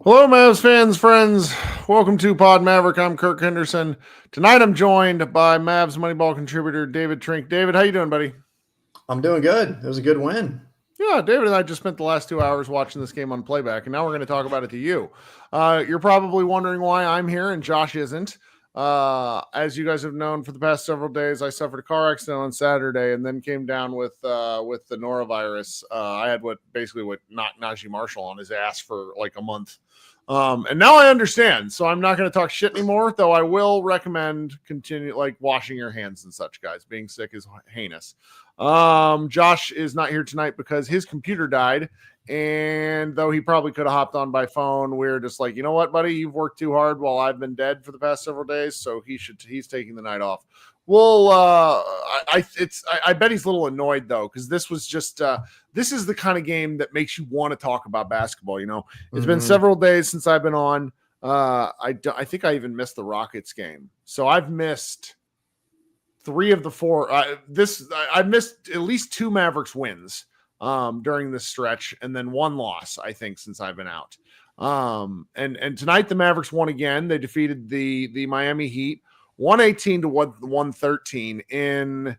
Hello, Mavs fans, friends. Welcome to Pod Maverick. I'm Kirk Henderson. Tonight, I'm joined by Mavs Moneyball contributor David Trink. David, how you doing, buddy? I'm doing good. It was a good win. Yeah, David and I just spent the last 2 hours watching this game on playback, and now we're going to talk about it to you. You're probably wondering why I'm here and Josh isn't. As you guys have known for the past several days, I suffered a car accident on Saturday and then came down with the norovirus. I had what knocked Naji Marshall on his ass for like a month. And now I understand, so I'm not going to talk shit anymore, though I will recommend washing your hands and such, guys. Being sick is heinous. Josh is not here tonight because his computer died, and though he probably could have hopped on by phone, we're just like, you know what, buddy, you've worked too hard while I've been dead for the past several days, so he's taking the night off. Well, I bet he's a little annoyed though, because this was just this is the kind of game that makes you want to talk about basketball. You know, it's been several days since I've been on. I think I even missed the Rockets game, so I've missed 3 of the 4. I've missed at least 2 Mavericks wins during this stretch, and then 1 loss, I think, since I've been out. And tonight the Mavericks won again. They defeated the Miami Heat 118 to 113 in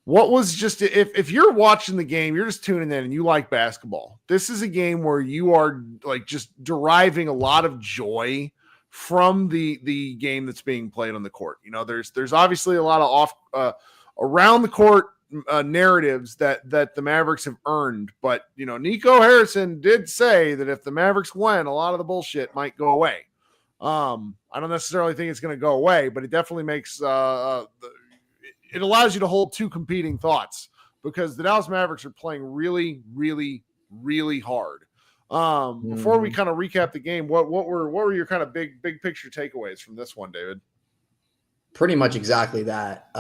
what was just, if you're watching the game, you're just tuning in and you like basketball. This is a game where you are like just deriving a lot of joy from the game that's being played on the court. You know, there's obviously a lot of around the court narratives that the Mavericks have earned, but you know, Nico Harrison did say that if the Mavericks win, a lot of the bullshit might go away. I don't necessarily think it's going to go away, but it definitely makes it allows you to hold 2 competing thoughts, because the Dallas Mavericks are playing really, really, really hard. Before we kind of recap the game, what were your kind of big picture takeaways from this one, David? Pretty much exactly that.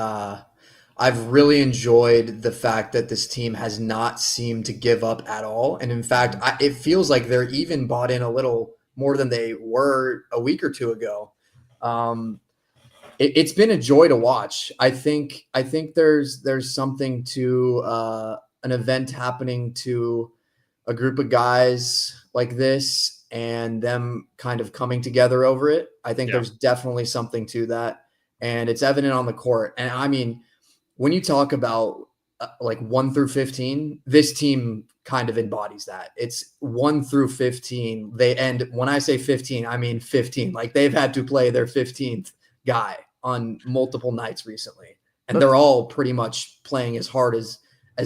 I've really enjoyed the fact that this team has not seemed to give up at all. And in fact, it feels like they're even bought in a little more than they were a week or 2 ago. It's been a joy to watch. I think there's something to an event happening to a group of guys like this and them kind of coming together over it. I think there's definitely something to that, and it's evident on the court. And I mean, when you talk about like 1 through 15, this team kind of embodies that. It's 1 through 15. And when I say 15, I mean 15. Like, they've had to play their 15th guy on multiple nights recently, and they're all pretty much playing as hard as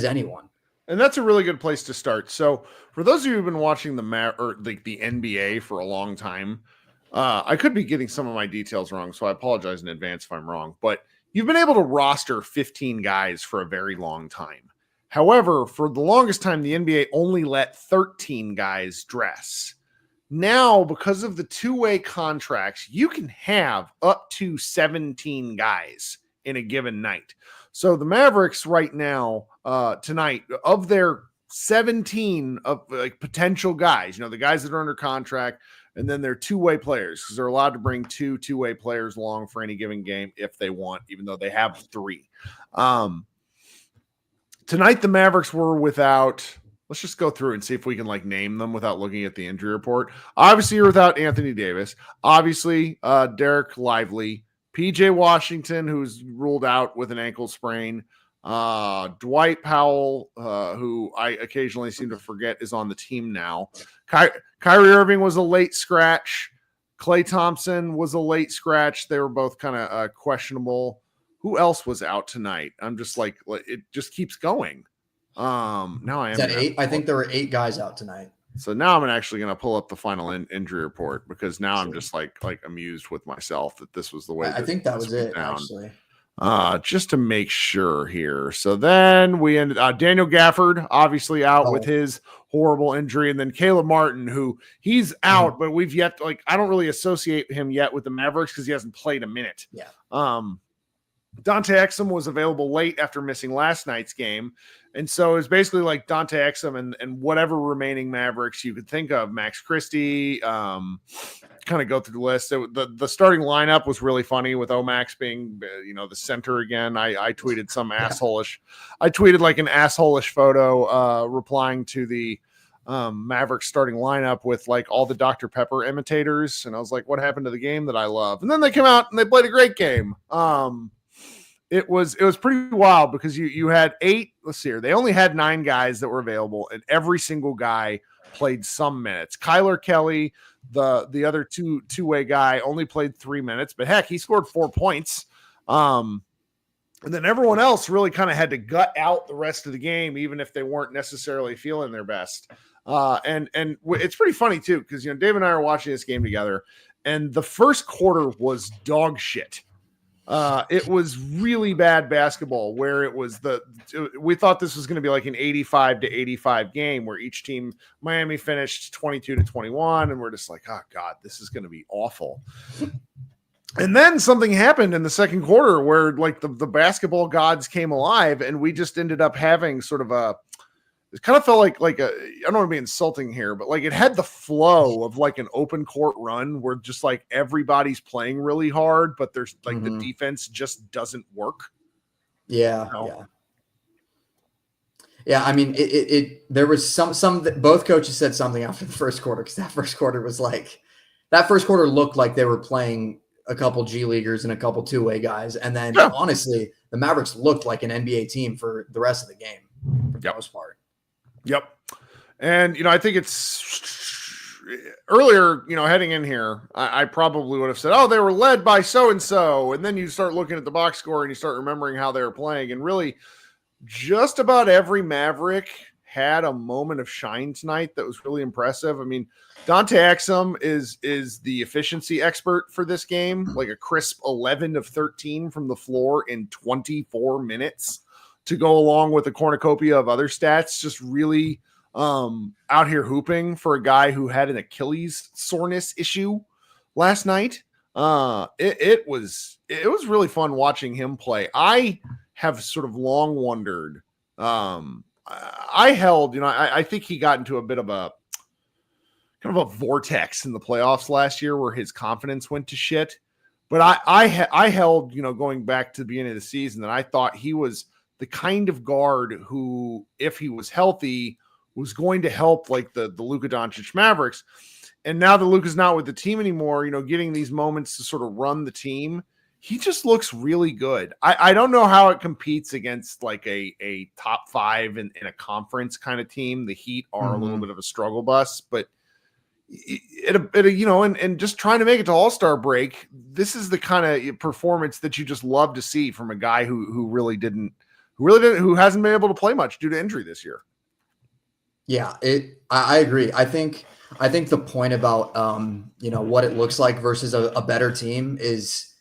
anyone. And that's a really good place to start. So for those of you who've been watching the NBA for a long time, I could be getting some of my details wrong, so I apologize in advance if I'm wrong, but you've been able to roster 15 guys for a very long time. However, for the longest time, the NBA only let 13 guys dress. Now, because of the 2-way contracts, you can have up to 17 guys in a given night. So the Mavericks right now, tonight, of their 17 of like potential guys, you know, the guys that are under contract, and then they're 2-way players, because they're allowed to bring 2 2-way players along for any given game if they want, even though they have 3. Tonight, the Mavericks were without, let's just go through and see if we can like name them without looking at the injury report. Obviously, you're without Anthony Davis. Obviously, Derek Lively, PJ Washington, who's ruled out with an ankle sprain. Dwight Powell, who I occasionally seem to forget is on the team now. Kyrie Irving was a late scratch. Klay Thompson was a late scratch. They were both kind of questionable. Who else was out tonight? I'm just like, it just keeps going. Now I am. Is that 8? I think there were 8 guys out tonight. So now I'm actually going to pull up the final injury report, because now I'm just like amused with myself that this was the way. I think that was it, actually. Just to make sure here. So then we ended Daniel Gafford, obviously out with his horrible injury. And then Caleb Martin, who he's out, but we've yet to, I don't really associate him yet with the Mavericks because he hasn't played a minute. Yeah. Dante Exum was available late after missing last night's game. And so it's basically like Dante Exum and whatever remaining Mavericks you could think of, Max Christie, kind of go through the list. The starting lineup was really funny with Omax being, the center again. I tweeted some assholeish. I tweeted like an assholeish photo replying to the Mavericks starting lineup with like all the Dr. Pepper imitators. And I was like, what happened to the game that I love? And then they came out and they played a great game. It was pretty wild because you had 8, let's see here. They only had 9 guys that were available, and every single guy played some minutes. Kyler Kelly, the other two-way guy, only played 3 minutes, but heck, he scored 4 points. And then everyone else really kind of had to gut out the rest of the game, even if they weren't necessarily feeling their best. And it's pretty funny too, because Dave and I are watching this game together, and the first quarter was dog shit. It was really bad basketball where it was we thought this was going to be like an 85-85 game where each team, Miami finished 22-21. And we're just like, oh God, this is going to be awful. And then something happened in the second quarter where like the basketball gods came alive, and we just ended up having sort of it kind of felt like I don't want to be insulting here, but like it had the flow of like an open court run where just like everybody's playing really hard, but there's like the defense just doesn't work. Yeah. Yeah. I mean, there was some both coaches said something after the first quarter, because that first quarter looked like they were playing a couple G Leaguers and a couple two-way guys. And then honestly, the Mavericks looked like an NBA team for the rest of the game for the most part. Yep. And, I think it's earlier, heading in here, I probably would have said, oh, they were led by so-and-so. And then you start looking at the box score and you start remembering how they were playing. And really just about every Maverick had a moment of shine tonight that was really impressive. I mean, Dante Exum is the efficiency expert for this game, like a crisp 11 of 13 from the floor in 24 minutes. To go along with the cornucopia of other stats, just really out here hooping for a guy who had an Achilles soreness issue last night. It was really fun watching him play. I have sort of long wondered. I think he got into a bit of a kind of a vortex in the playoffs last year where his confidence went to shit. But I held, going back to the beginning of the season, that I thought he was the kind of guard who, if he was healthy, was going to help like the Luka Doncic Mavericks. And now that Luka's not with the team anymore, getting these moments to sort of run the team, he just looks really good. I don't know how it competes against like a top 5 in a conference kind of team. The Heat are a little bit of a struggle bus, but and just trying to make it to All-Star break, this is the kind of performance that you just love to see from a guy who hasn't been able to play much due to injury this year. Yeah, I agree. I think the point about what it looks like versus a better team is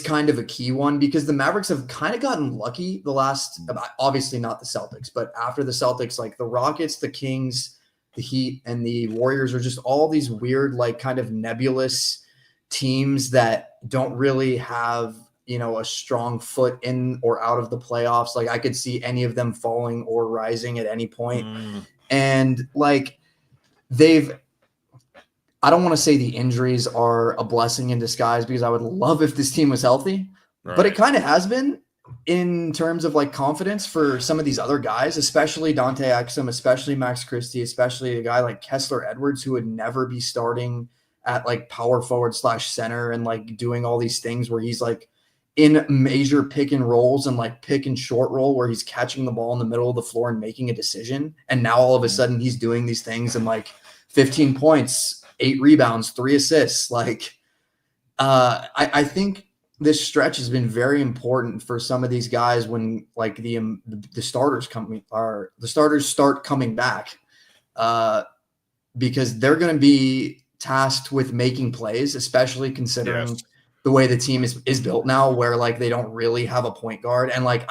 kind of a key one, because the Mavericks have kind of gotten lucky the last, obviously not the Celtics, but after the Celtics, like the Rockets, the Kings, the Heat, and the Warriors are just all these weird, like kind of nebulous teams that don't really have a strong foot in or out of the playoffs. Like I could see any of them falling or rising at any point. And like I don't want to say the injuries are a blessing in disguise, because I would love if this team was healthy, but it kind of has been in terms of like confidence for some of these other guys, especially Dante Exum, especially Max Christie, especially a guy like Kessler Edwards, who would never be starting at like power forward / center and like doing all these things where he's like in major pick and rolls and like pick and short roll where he's catching the ball in the middle of the floor and making a decision. And now all of a sudden he's doing these things and like 15 points, 8 rebounds, 3 assists. Like I think this stretch has been very important for some of these guys when like the starters start coming back, because they're going to be tasked with making plays, especially considering the way the team is built now, where like they don't really have a point guard. And like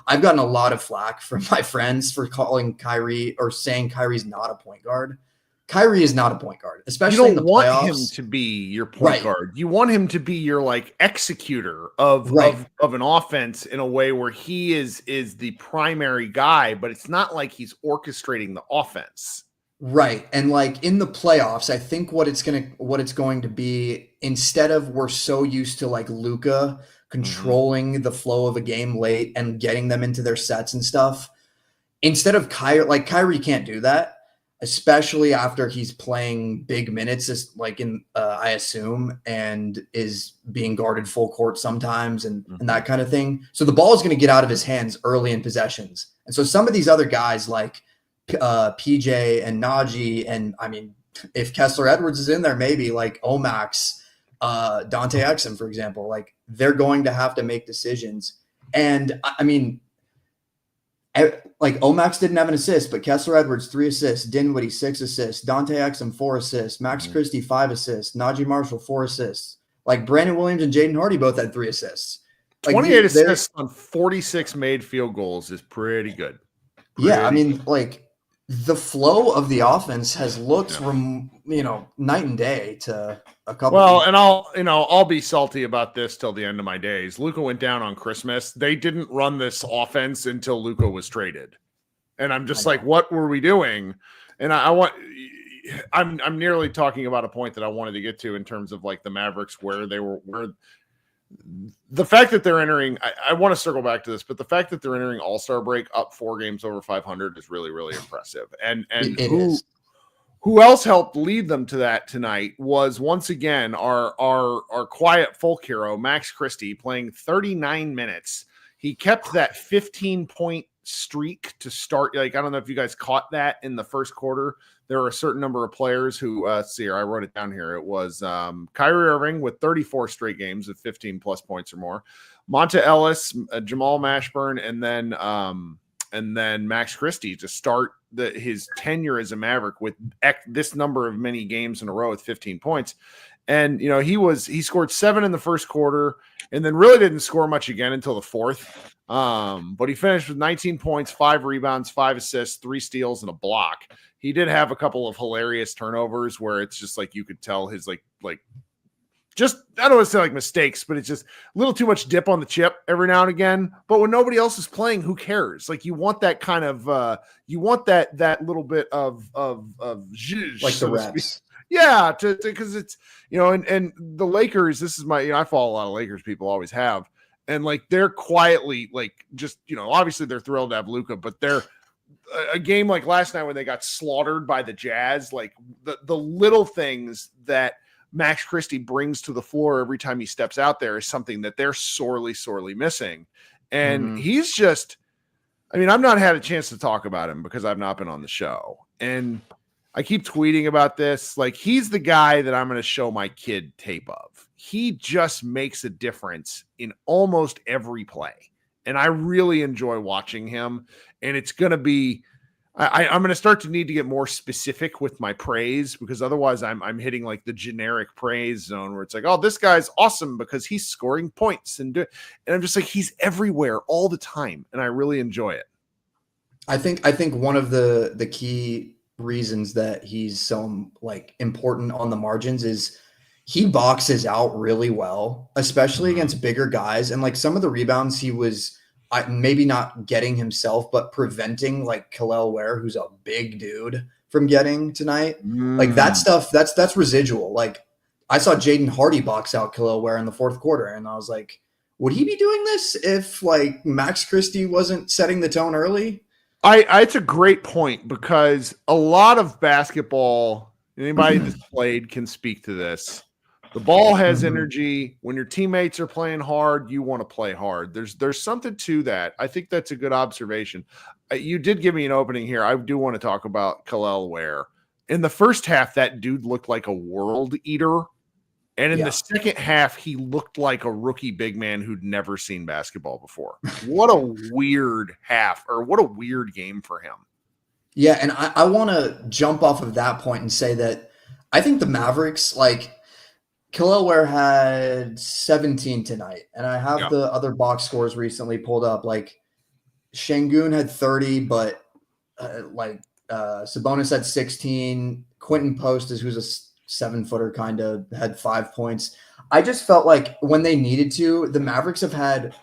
I've gotten a lot of flack from my friends for calling Kyrie or saying Kyrie's not a point guard. Kyrie is not a point guard, especially in the playoffs. You don't want him to be your point guard. You want him to be your like executor of an offense in a way where he is the primary guy, but it's not like he's orchestrating the offense. Right. And like in the playoffs, I think what it's going to be, instead of we're so used to like Luka controlling the flow of a game late and getting them into their sets and stuff, instead of Kyrie can't do that. especially after he's playing big minutes, like I assume, and is being guarded full court sometimes and that kind of thing. So the ball is going to get out of his hands early in possessions. And so some of these other guys like PJ and Naji, and I mean, if Kessler Edwards is in there, maybe like Omax, Dante Exum, for example, like they're going to have to make decisions. And I mean, like Omax didn't have an assist, but Kessler Edwards 3 assists, Dinwiddie 6 assists, Dante Exum 4 assists, Max Christie 5 assists, Naji Marshall 4 assists. Like Brandon Williams and Jaden Hardy both had 3 assists. Like 28 assists on 46 made field goals is pretty good. Yeah, I mean, like the flow of the offense has looked from night and day to a couple. Well, and I'll be salty about this till the end of my days. Luka went down on Christmas. They didn't run this offense until Luka was traded, and I'm just like, what were we doing? And I'm nearly talking about a point that I wanted to get to in terms of like the Mavericks, where the fact that they're entering, I want to circle back to this, but the fact that they're entering All-Star break up 4 games over 500 is really, really impressive. And who else helped lead them to that tonight was once again our quiet folk hero, Max Christie, playing 39 minutes. He kept that 15-point streak to start. Like, I don't know if you guys caught that in the first quarter. There were a certain number of players who, let's see here, I wrote it down here. It was Kyrie Irving with 34 straight games of 15 plus points or more, Monta Ellis, Jamal Mashburn, and then Max Christie to start his tenure as a Maverick with this number of many games in a row with 15 points. And, he scored 7 in the first quarter and then really didn't score much again until the fourth. But he finished with 19 points, 5 rebounds, 5 assists, 3 steals, and a block. He did have a couple of hilarious turnovers where it's just like you could tell his just, I don't want to say like mistakes, but it's just a little too much dip on the chip every now and again. But when nobody else is playing, who cares? Like, you want that kind of you want that little bit of zhuzh, like the reps. Yeah, because it's and the Lakers. This is my I follow a lot of Lakers people, always have, and like they're quietly like just obviously they're thrilled to have Luka, but they're a game like last night when they got slaughtered by the Jazz. Like the little things that Max Christie brings to the floor every time he steps out there is something that they're sorely missing, and he's just. I mean, I've not had a chance to talk about him because I've not been on the show, and I keep tweeting about this. Like, he's the guy that I'm going to show my kid tape of. He just makes a difference in almost every play. And I really enjoy watching him. And it's going to be, I'm going to start to need to get more specific with my praise, because otherwise I'm hitting like the generic praise zone where it's like, oh, this guy's awesome because he's scoring points. And I'm just like, he's everywhere all the time. And I really enjoy it. I think one of the key reasons that he's so like important on the margins is he boxes out really well, especially against bigger guys. And like some of the rebounds he was maybe not getting himself, but preventing like Kel'el Ware, who's a big dude, from getting tonight. Like that stuff, that's residual. Like I saw Jaden Hardy box out Kel'el Ware in the fourth quarter, and I was like, would he be doing this if like Max Christie wasn't setting the tone early? It's a great point, because a lot of basketball, anybody that's played can speak to this. The ball has energy. When your teammates are playing hard, you want to play hard. There's something to that. I think that's a good observation. You did give me an opening here. I do want to talk about Kel'el Ware. In the first half, that dude looked like a world eater. And in the second half, he looked like a rookie big man who'd never seen basketball before. What a weird half, or what a weird game for him. Yeah, and I want to jump off of that point and say that I think the Mavericks, like, Kel'el Ware had 17 tonight, and I have the other box scores recently pulled up. Like, Şengün had 30, but Sabonis had 16. Quentin Post, who's a 7-footer, kind of had 5 points. I just felt like when they needed to, the Mavericks have had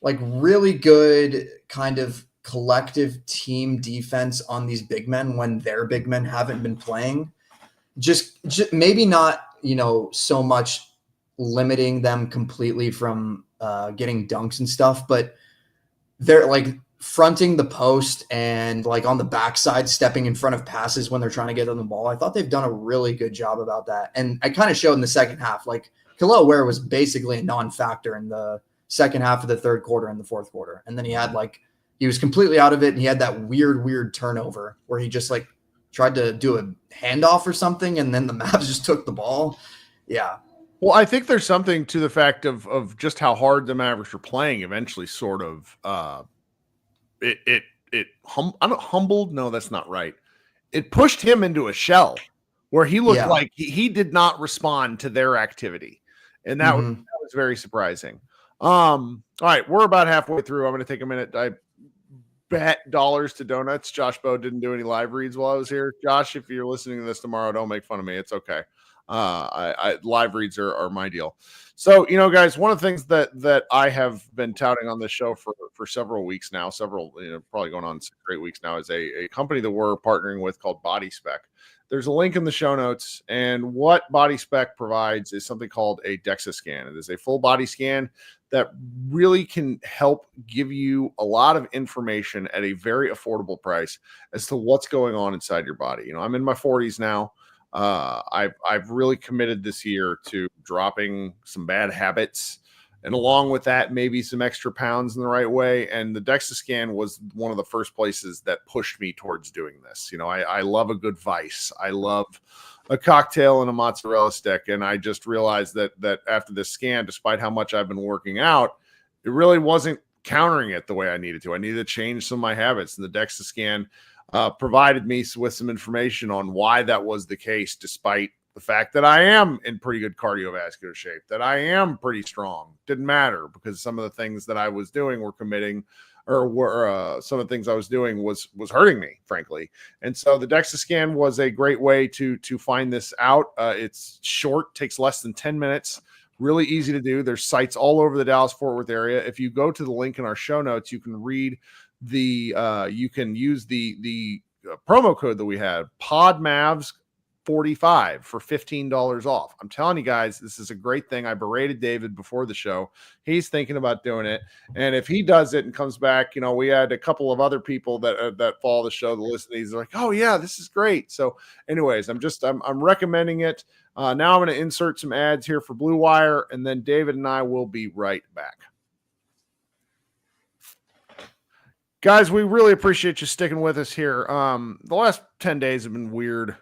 like really good kind of collective team defense on these big men when their big men haven't been playing. Just maybe not, so much limiting them completely from getting dunks and stuff, but they're like fronting the post and like on the backside, stepping in front of passes when they're trying to get on the ball. I thought they've done a really good job about that. And I kind of showed in the second half, like Khalil Ware was basically a non-factor in the second half of the third quarter and the fourth quarter. And then he was completely out of it. And he had that weird turnover where he just like tried to do a handoff or something. And then the Mavs just took the ball. Yeah. Well, I think there's something to the fact of just how hard the Mavericks are playing eventually sort of, humbled. No, that's not right. It pushed him into a shell where he looked like he did not respond to their activity. And that was very surprising. All right, we're about halfway through. I'm going to take a minute. I bet dollars to donuts. Josh Bowe didn't do any live reads while I was here. Josh, if you're listening to this tomorrow, don't make fun of me. It's okay. I live reads are my deal. So, guys, one of the things that I have been touting on this show for several weeks now, probably going on 6 or 8 weeks now, is a company that we're partnering with called Body Spec. There's a link in the show notes, and what Body Spec provides is something called a DEXA scan. It is a full body scan that really can help give you a lot of information at a very affordable price as to what's going on inside your body. I'm in my 40s now. I've really committed this year to dropping some bad habits, and along with that, maybe some extra pounds in the right way. And the DEXA scan was one of the first places that pushed me towards doing this. I love a good vice. I love a cocktail and a mozzarella stick. And I just realized that after this scan, despite how much I've been working out, it really wasn't countering it the way I needed to. I needed to change some of my habits. And the DEXA scan provided me with some information on why that was the case, despite the fact that I am in pretty good cardiovascular shape, that I am pretty strong. Didn't matter, because some of the things that I was doing were some of the things I was doing was hurting me, frankly. And so the DEXA scan was a great way to find this out. It's short, takes less than 10 minutes. Really easy to do. There's sites all over the Dallas-Fort Worth area. If you go to the link in our show notes, you can read you can use the promo code that we have, PODMAVS45 for $15 off. I'm telling you guys, this is a great thing. I berated David before the show. He's thinking about doing it. And if he does it and comes back, we had a couple of other people that follow the show, that listen to these, like, oh yeah, this is great. So anyways, I'm recommending it. Now I'm going to insert some ads here for Blue Wire, and then David and I will be right back. Guys, we really appreciate you sticking with us here. The last 10 days have been weird,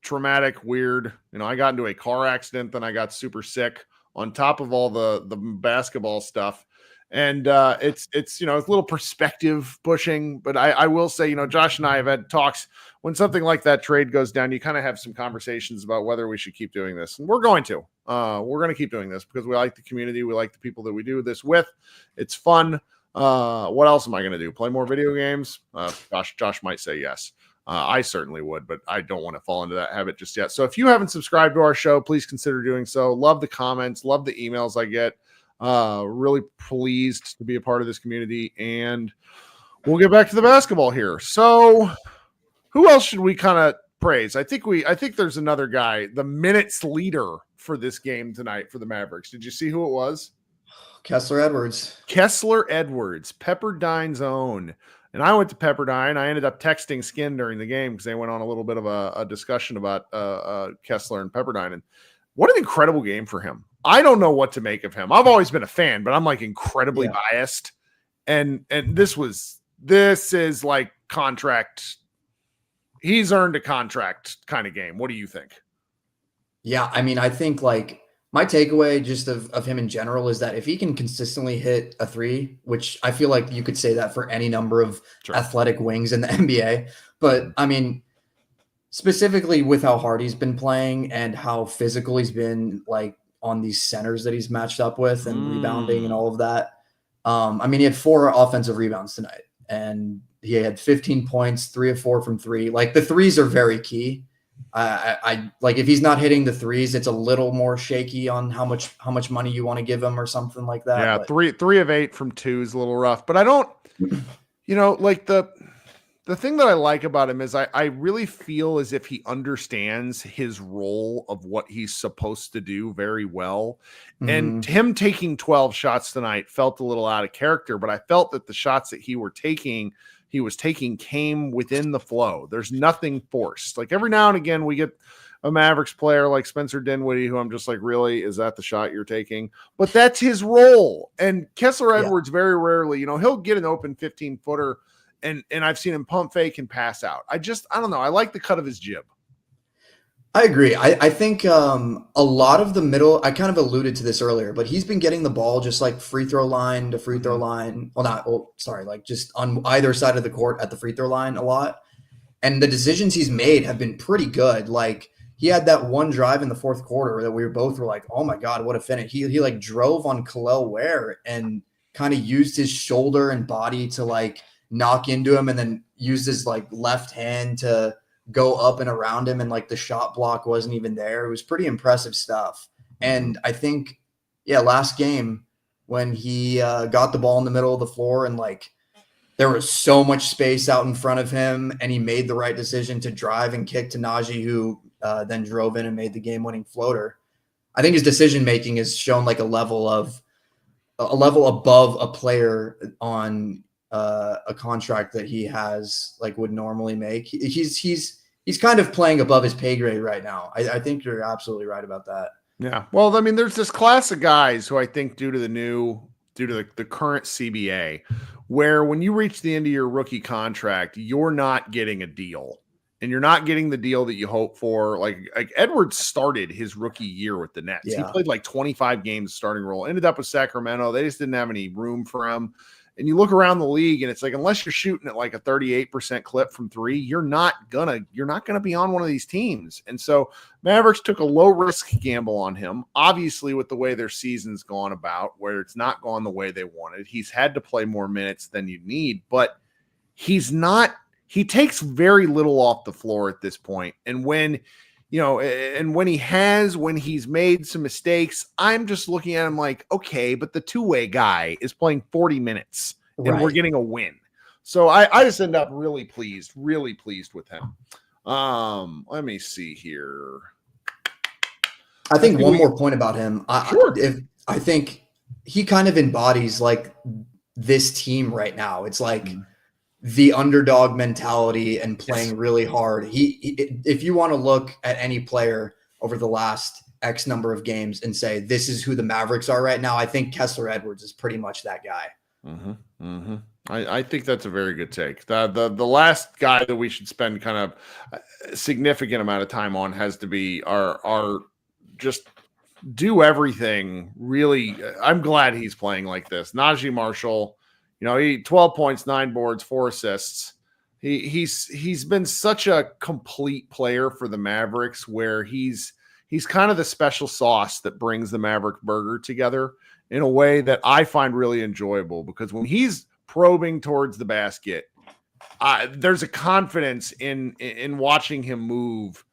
traumatic, weird. I got into a car accident, then I got super sick on top of all the basketball stuff. And it's a little perspective pushing, but I will say, Josh and I have had talks when something like that trade goes down. You kind of have some conversations about whether we should keep doing this, and we're going to keep doing this because we like the community. We like the people that we do this with. It's fun. What else am I going to do? Play more video games? Josh might say yes. I certainly would, but I don't want to fall into that habit just yet. So if you haven't subscribed to our show, please consider doing so. Love the comments, love the emails I get. Really pleased to be a part of this community, and we'll get back to the basketball here. So who else should we kind of praise? I think there's another guy, the minutes leader for this game tonight for the Mavericks. Did you see who it was? Kessler Edwards, Pepperdine's own. And I went to Pepperdine. I ended up texting Skin during the game because they went on a little bit of a discussion about Kessler and Pepperdine. And what an incredible game for him. I don't know what to make of him. I've always been a fan, but I'm like incredibly biased. And this is like contract. He's earned a contract kind of game. What do you think? Yeah, I mean, I think like my takeaway just of him in general is that if he can consistently hit a three, which I feel like you could say that for any number of athletic wings in the NBA, but I mean, specifically with how hard he's been playing and how physical he's been like on these centers that he's matched up with and rebounding and all of that. I mean, he had 4 offensive rebounds tonight and he had 15 points, 3 of 4 from 3. Like the threes are very key. I like if he's not hitting the threes, it's a little more shaky on how much money you want to give him or something like that. Yeah, but 3 of 8 from 2 is a little rough, but I don't, like the The thing that I like about him is I really feel as if he understands his role of what he's supposed to do very well. And Mhm. him taking 12 shots tonight felt a little out of character, but I felt that the shots that he was taking came within the flow. There's nothing forced. Like every now and again, we get a Mavericks player like Spencer Dinwiddie, who I'm just like, really, is that the shot you're taking? But that's his role. And Kessler Yeah. Edwards very rarely, he'll get an open 15-footer. And I've seen him pump fake and pass out. I don't know. I like the cut of his jib. I agree. I think a lot of the middle, I kind of alluded to this earlier, but he's been getting the ball just like free throw line to free throw line. Like just on either side of the court at the free throw line a lot. And the decisions he's made have been pretty good. Like he had that one drive in the fourth quarter that we were like, oh my God, what a finish. He like drove on Khalil Ware and kind of used his shoulder and body to like knock into him and then used his like left hand to go up and around him, and like the shot block wasn't even there. It was pretty impressive stuff. And I think, last game when he got the ball in the middle of the floor and like there was so much space out in front of him, and he made the right decision to drive and kick to Naji, who then drove in and made the game-winning floater. I think his decision making has shown like a level above a player on a contract that he has like would normally make. He's kind of playing above his pay grade right now. I think you're absolutely right about that. Yeah. Well, I mean, there's this class of guys who I think due to the current CBA, where when you reach the end of your rookie contract, you're not getting a deal. And you're not getting the deal that you hope for. Like Edwards started his rookie year with the Nets. Yeah. He played like 25 games starting role, ended up with Sacramento. They just didn't have any room for him. And you look around the league and it's like, unless you're shooting at like a 38% clip from three, you're not gonna be on one of these teams. And so Mavericks took a low risk gamble on him. Obviously, with the way their season's gone about, where it's not gone the way they wanted, he's had to play more minutes than you need, but he takes very little off the floor at this point. And when he's made some mistakes, I'm just looking at him like, okay, but the two-way guy is playing 40 minutes and we're getting a win. So I just end up really pleased with him. Let me see here. I think one more point about him. Sure. I think he kind of embodies like this team right now. It's like the underdog mentality and playing really hard. If you want to look at any player over the last X number of games and say, this is who the Mavericks are right now, I think Kessler Edwards is pretty much that guy. I think that's a very good take. The last guy that we should spend kind of a significant amount of time on has to be our just do everything. Really, I'm glad he's playing like this. Naji Marshall, he 12 points, 9 boards, 4 assists. He's been such a complete player for the Mavericks, where he's kind of the special sauce that brings the Maverick burger together in a way that I find really enjoyable, because when he's probing towards the basket, there's a confidence in watching him move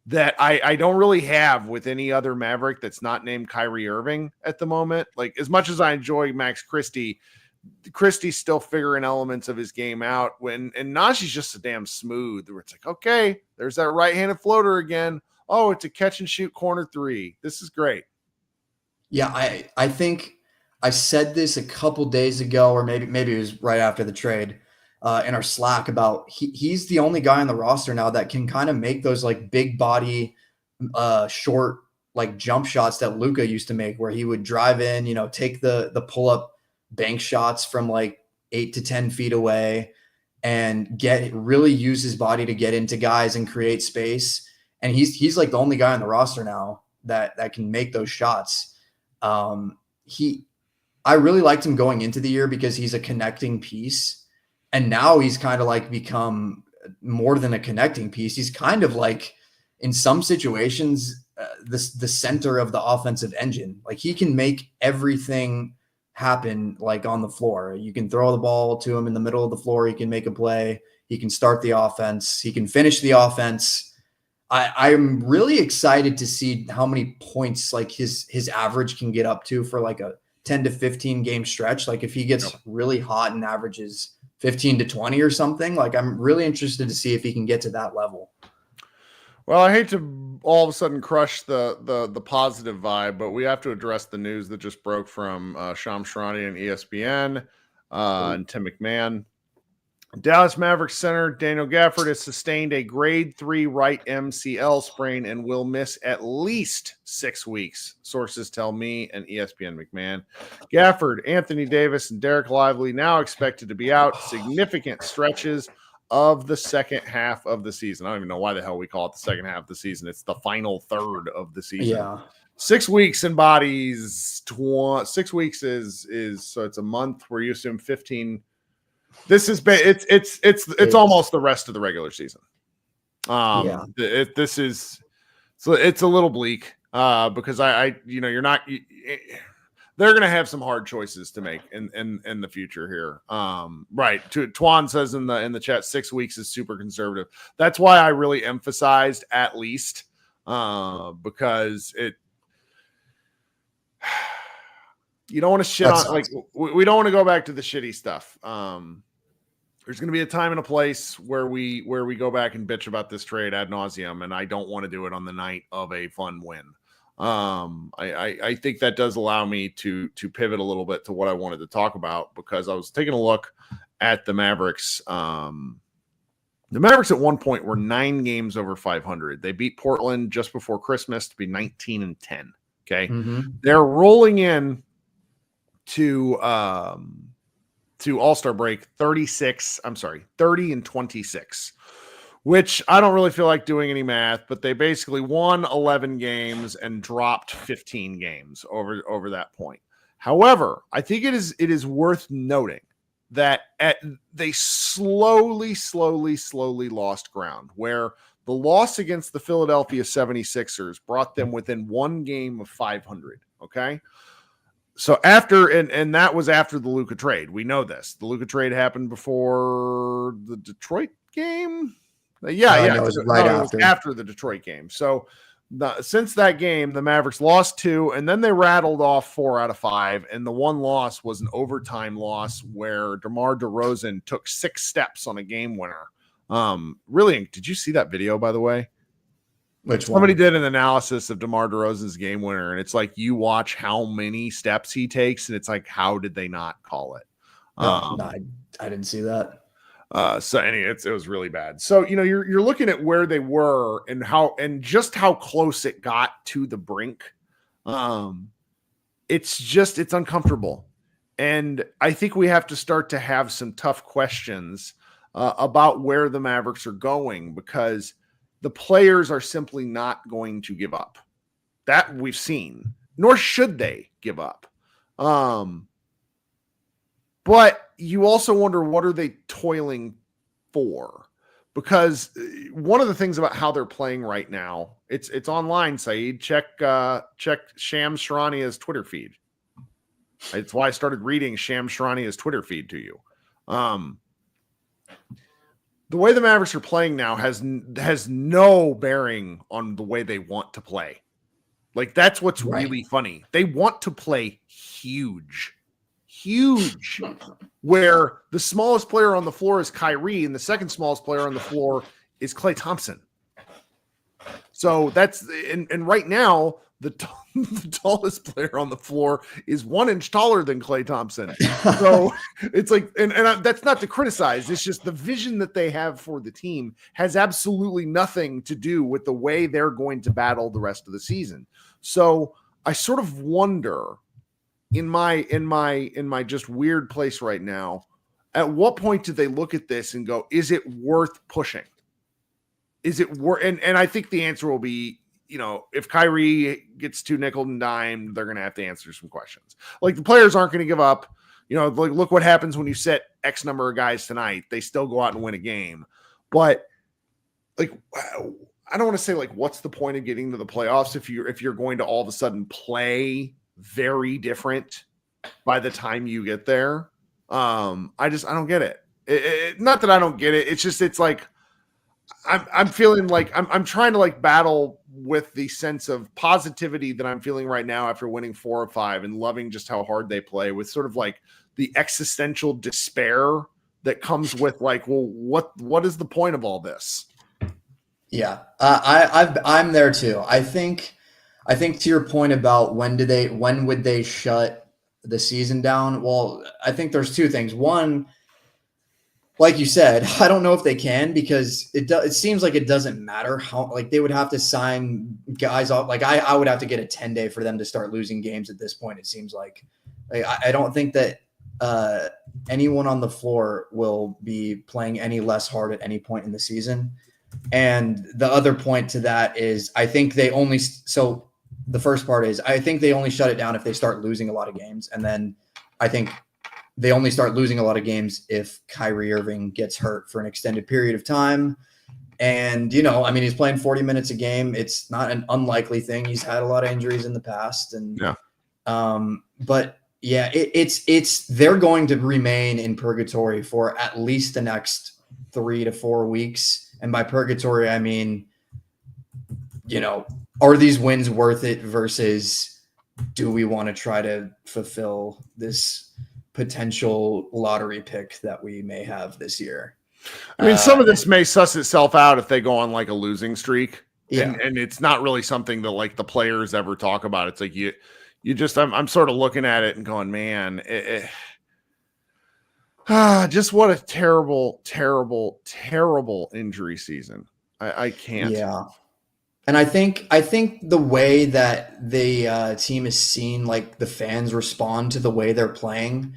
that I don't really have with any other Maverick that's not named Kyrie Irving at the moment. Like, as much as I enjoy Max Christie's still figuring elements of his game out, and Naji's just a damn smooth, where it's like, okay, there's that right-handed floater again. Oh, it's a catch and shoot corner three. This is great. Yeah, I think I said this a couple days ago, or maybe it was right after the trade in our Slack, about he's the only guy on the roster now that can kind of make those like big body, short like jump shots that Luka used to make, where he would drive in, take the pull up bank shots from like 8 to 10 feet away and really use his body to get into guys and create space. And he's like the only guy on the roster now that can make those shots. I really liked him going into the year because he's a connecting piece. And now he's kind of like become more than a connecting piece. He's kind of like, in some situations, the center of the offensive engine. Like, he can make everything happen like on the floor. You can throw the ball to him in the middle of the floor. He can make a play. He can start the offense. He can finish the offense. I'm really excited to see how many points like his average can get up to for like a 10 to 15 game stretch. Like, if he gets really hot and averages 15 to 20 or something. Like, I'm really interested to see if he can get to that level. Well, I hate to all of a sudden crush the positive vibe, but we have to address the news that just broke from Shams Charania and ESPN and Tim McMahon. Dallas Mavericks center Daniel Gafford has sustained a grade 3 right MCL sprain and will miss at least 6 weeks, sources tell me and ESPN McMahon. Gafford, Anthony Davis, and Derek Lively now expected to be out significant stretches of the second half of the season. I don't even know why the hell we call it the second half of the season. It's the final third of the season. Yeah. 6 weeks embodies 6 weeks is so it's a month where you assume 15. This is it's almost the rest of the regular season. This is so it's a little bleak because you're not. They're going to have some hard choices to make in the future here. Right. Twan says in the chat, 6 weeks is super conservative. That's why I really emphasized at least because you don't want to shit on, like, we don't want to go back to the shitty stuff. There's going to be a time and a place where we go back and bitch about this trade ad nauseum, and I don't want to do it on the night of a fun win. I think that does allow me to pivot a little bit to what I wanted to talk about, because I was taking a look at the Mavericks. The Mavericks at one point were 9 games over 500. They beat Portland just before Christmas to be 19-10. Okay. Mm-hmm. They're rolling in to All-Star break 30-26, which I don't really feel like doing any math, but they basically won 11 games and dropped 15 games over that point. However, I think it is worth noting that they slowly lost ground, where the loss against the Philadelphia 76ers brought them within 1 game of 500. Okay. So after, and that was after the Luka trade. We know this. The Luka trade happened before the Detroit game. It was after the Detroit game. So since that game, the Mavericks lost 2, and then they rattled off 4 out of 5. And the one loss was an overtime loss where DeMar DeRozan took 6 steps on a game winner. Really, did you see that video, by the way? Somebody did an analysis of DeMar DeRozan's game winner, and it's like you watch how many steps he takes, and it's like, how did they not call it? I didn't see that. So anyway, it was really bad. So, you're looking at where they were and just how close it got to the brink. It's uncomfortable. And I think we have to start to have some tough questions about where the Mavericks are going, because the players are simply not going to give up. That we've seen, nor should they give up. But you also wonder, what are they toiling for? Because one of the things about how they're playing right now, it's online, Saeed. Check Shams Charania's Twitter feed. It's why I started reading Shams Charania's Twitter feed to you. The way the Mavericks are playing now has no bearing on the way they want to play. Like, that's what's really funny. They want to play huge, where the smallest player on the floor is Kyrie and the second smallest player on the floor is Klay Thompson. So that's, and right now, the tallest player on the floor is 1 inch taller than Klay Thompson. So it's like, and that's not to criticize. It's just the vision that they have for the team has absolutely nothing to do with the way they're going to battle the rest of the season. So I sort of wonder, in my just weird place right now, at what point do they look at this and go, is it worth pushing? Is it worth? And I think the answer will be, if Kyrie gets too nickel and dimed, they're going to have to answer some questions. Like, the players aren't going to give up. Like, look what happens when you set X number of guys tonight. They still go out and win a game. But, like, I don't want to say, like, what's the point of getting to the playoffs if you're going to all of a sudden play very different by the time you get there. I don't get it. Not that I don't get it. It's like, I'm feeling like I'm trying to, like, battle with the sense of positivity that I'm feeling right now after winning 4 or 5 and loving just how hard they play, with sort of like the existential despair that comes with like, well, what is the point of all this? Yeah, I'm there too. I think to your point about when would they shut the season down? Well, I think there's two things. One, like you said, I don't know if they can, because it seems like it doesn't matter how, like, they would have to sign guys off. Like I would have to get a 10-day for them to start losing games at this point. It seems like I don't think that anyone on the floor will be playing any less hard at any point in the season. And the other point to that is, I think they only, so the first part is, I think they only shut it down if they start losing a lot of games. And then I think they only start losing a lot of games if Kyrie Irving gets hurt for an extended period of time. And, I mean, he's playing 40 minutes a game. It's not an unlikely thing. He's had a lot of injuries in the past. And, but yeah, they're going to remain in purgatory for at least the next 3 to 4 weeks. And by purgatory, I mean, are these wins worth it versus do we want to try to fulfill this potential lottery pick that we may have this year? I mean, some of this may suss itself out if they go on like a losing streak. Yeah. And it's not really something that like the players ever talk about. It's like you just, I'm sort of looking at it and going, man, just what a terrible, terrible, terrible injury season. I can't. Yeah. And I think the way that the team is seen, like the fans respond to the way they're playing,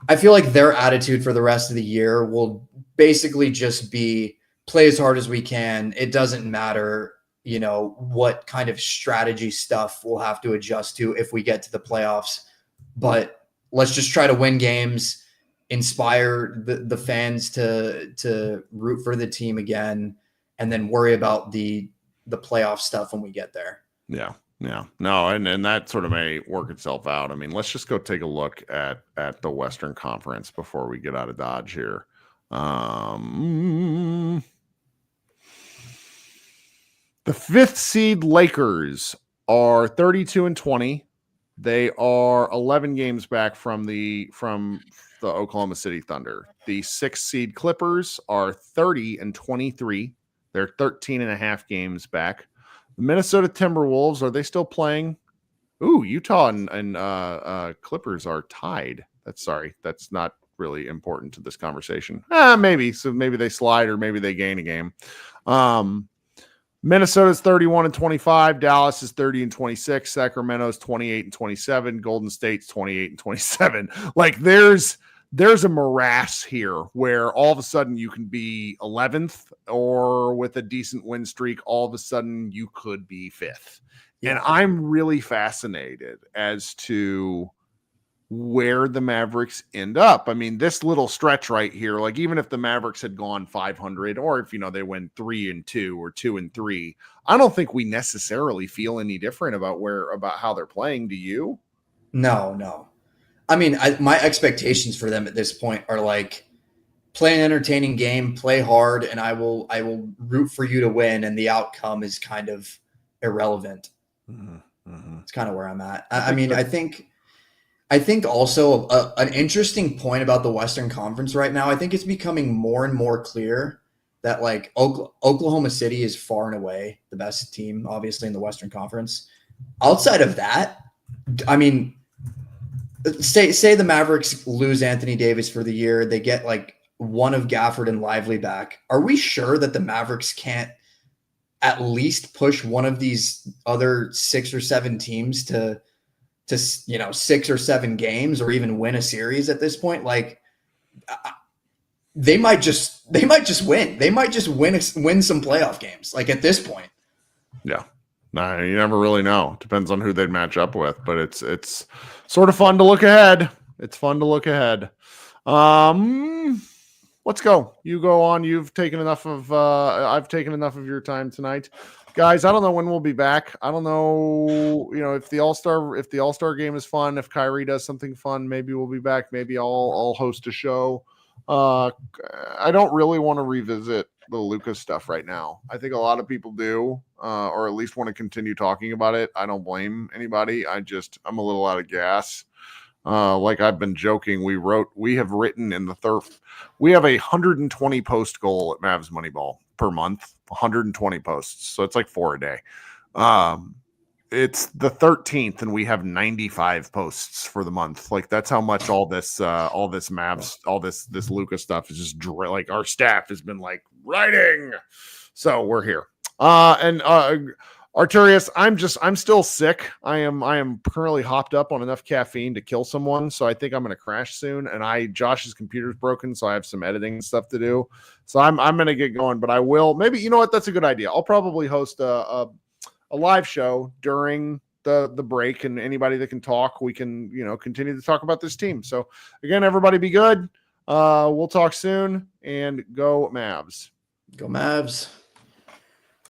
I feel like their attitude for the rest of the year will basically just be play as hard as we can. It doesn't matter, what kind of strategy stuff we'll have to adjust to if we get to the playoffs, but let's just try to win games, inspire the fans to root for the team again, and then worry about the playoff stuff when we get there. Yeah. No, and that sort of may work itself out. I mean, let's just go take a look at the Western Conference before we get out of Dodge here. The 5th seed Lakers are 32-20. They are 11 games back from the Oklahoma City Thunder. The 6th seed Clippers are 30-23. They're 13.5 games back. The Minnesota Timberwolves, are they still playing? Ooh, Utah and Clippers are tied. That's not really important to this conversation. Maybe. So maybe they slide or maybe they gain a game. Minnesota's 31-25. Dallas is 30-26. Sacramento's 28-27. Golden State's 28-27. Like there's a morass here where all of a sudden you can be 11th, or with a decent win streak, all of a sudden you could be 5th. Yeah. And I'm really fascinated as to where the Mavericks end up. I mean, this little stretch right here, like even if the Mavericks had gone 500, or if, they went 3-2 or 2-3, I don't think we necessarily feel any different about how they're playing. Do you? No. I mean, my expectations for them at this point are like, play an entertaining game, play hard, and I will root for you to win, and the outcome is kind of irrelevant. Mm-hmm. It's kind of where I'm at. I think also an interesting point about the Western Conference right now, I think it's becoming more and more clear that like Oklahoma City is far and away the best team, obviously, in the Western Conference. Outside of that, I mean, say the Mavericks lose Anthony Davis for the year, they get like one of Gafford and Lively back. Are we sure that the Mavericks can't at least push one of these other 6 or 7 teams to 6 or 7 games, or even win a series at this point? Like they might just win. They might just win some playoff games. Like at this point. Yeah. Nah, you never really know. Depends on who they'd match up with, but it's sort of fun to look ahead. It's fun to look ahead. Let's go. You go on. You've taken enough of I've taken enough of your time tonight. Guys, I don't know when we'll be back. I don't know, if the All-Star game is fun, if Kyrie does something fun, maybe we'll be back. Maybe I'll host a show. I don't really want to revisit the Lucas stuff right now. I think a lot of people do, or at least want to continue talking about it. I don't blame anybody. I'm a little out of gas. Like I've been joking, we have written in the third. We have 120 post goal at Mavs Moneyball per month. 120 posts, so it's like 4 a day. It's the 13th, and we have 95 posts for the month. Like that's how much all this Mavs, all this Luka stuff is just like our staff has been like writing. So we're here. And Arturius, I'm still sick. I am currently hopped up on enough caffeine to kill someone, so I think I'm going to crash soon. And Josh's computer's broken, so I have some editing stuff to do. So I'm going to get going, but I will maybe, you know what? That's a good idea. I'll probably host a live show during the break, and anybody that can talk, we can, continue to talk about this team. So again, everybody be good. We'll talk soon, and go Mavs. Go Mavs.